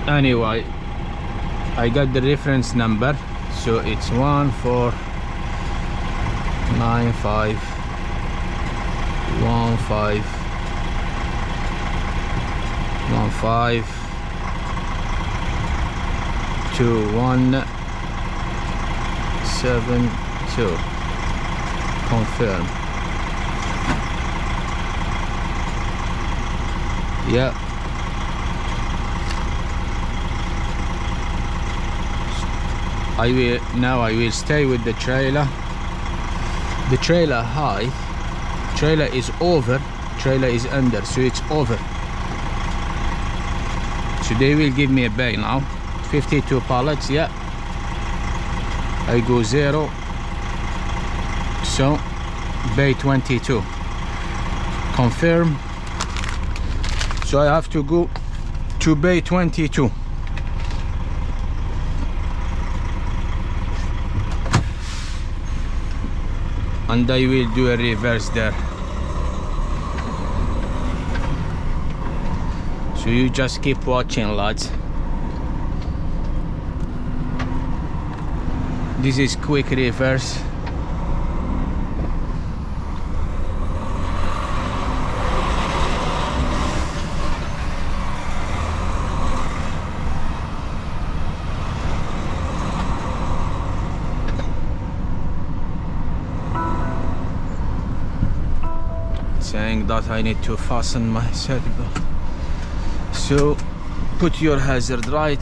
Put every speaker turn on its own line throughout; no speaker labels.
Anyway, I got the reference number, so it's 1495 15 2172. Confirm. Yeah. I will stay with the trailer. The trailer high, trailer is over, trailer is under, so it's over. So they will give me a bay now. 52 pallets, yeah. I go 0. So bay 22. Confirm. So I have to go to bay 22. And I will do a reverse there. So you just keep watching, lads. This is quick reverse. Saying that I need to fasten my seatbelt. So put your hazard right.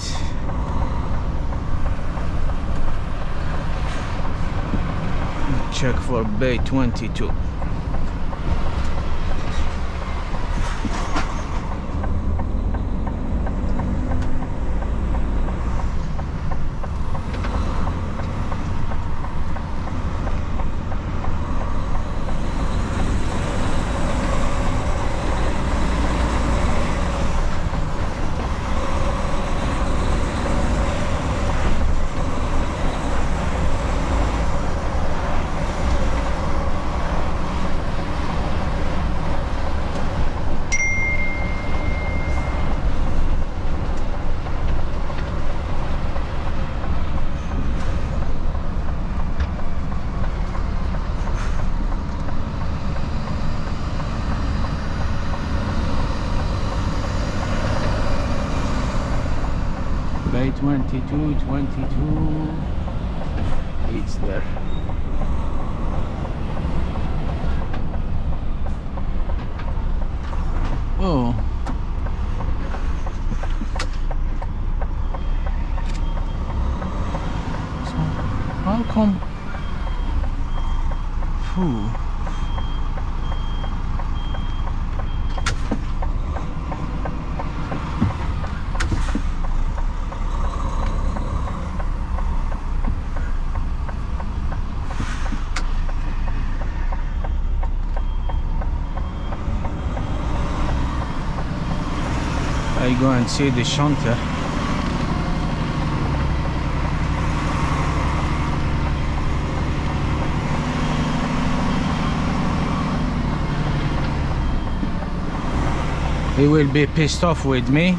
Check for bay 22. Bay 22, it's there. Oh. So, how come? Phew. I go and see the shunter. He will be pissed off with me.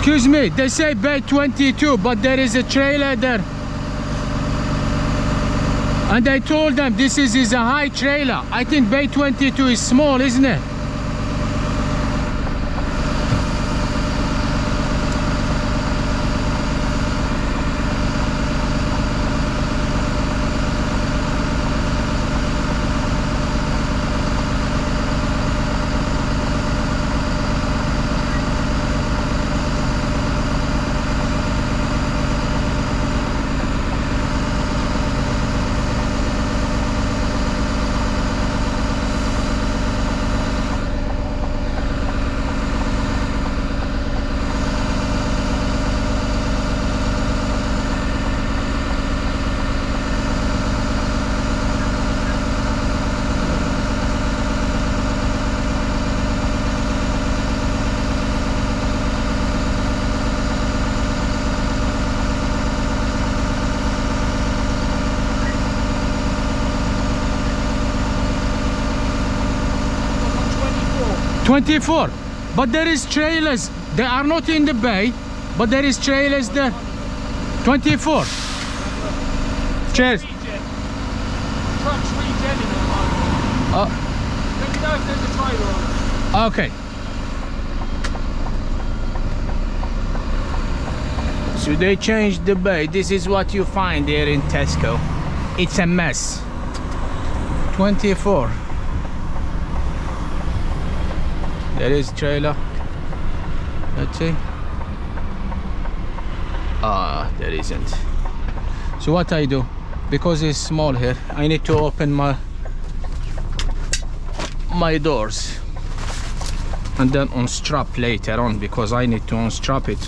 Excuse me, they say bay 22, but there is a trailer there. And I told them this is a high trailer. I think bay 22 is small, isn't it? 24. But there is trailers. They are not in the bay, but there is trailers there. 24. Cheers.
Truck's regenning at the moment.
Oh,
Let me know if there's a trailer on it.
okay. So they changed the bay. This is what you find here in Tesco. It's a mess. 24. There is trailer. Let's see. Ah, there isn't. So what I do, because it's small here, I need to open my doors and then unstrap later on, because I need to unstrap it.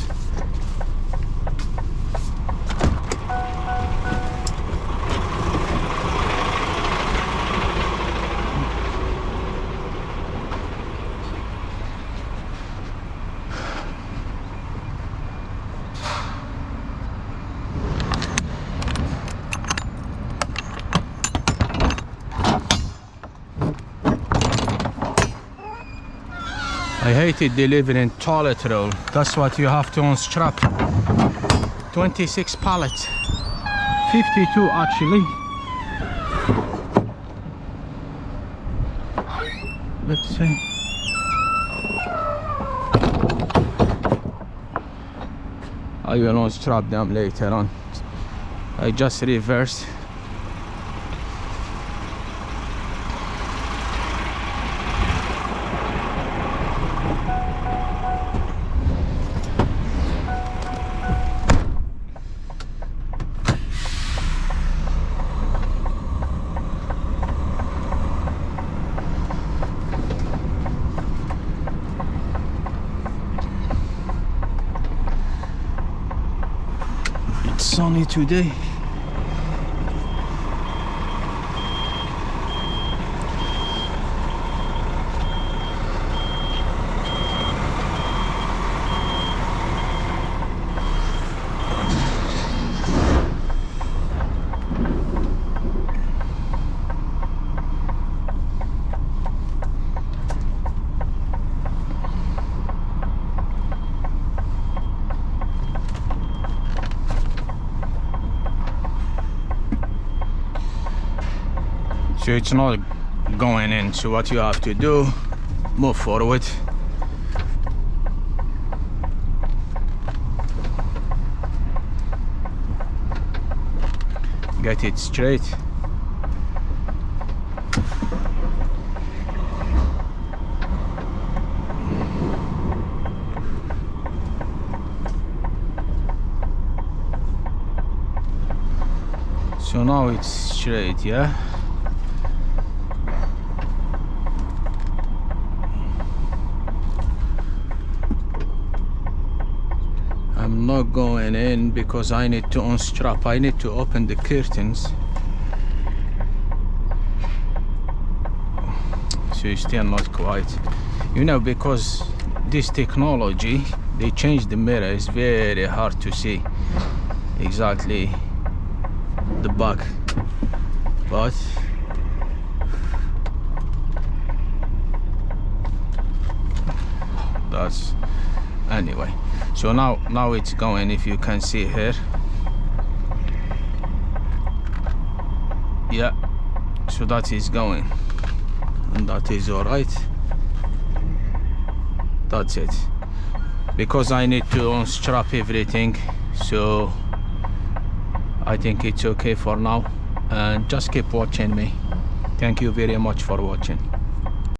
I hated delivering toilet roll. That's what you have to unstrap. 26 pallets. 52 actually. Let's see. I will unstrap them later on. I just reversed. Sunny today. So it's not going in, so what you have to do, move forward. Get it straight. So now it's straight, yeah? I'm not going in because I need to unstrap. I need to open the curtains. So it's still not quite. You know, because this technology, they changed the mirror. It's very hard to see exactly the bug. But that's anyway. So now it's going, if you can see here. Yeah, so that is going, and that is all right. That's it, because I need to unstrap everything, so I think it's okay for now. And just keep watching me. Thank you very much for watching.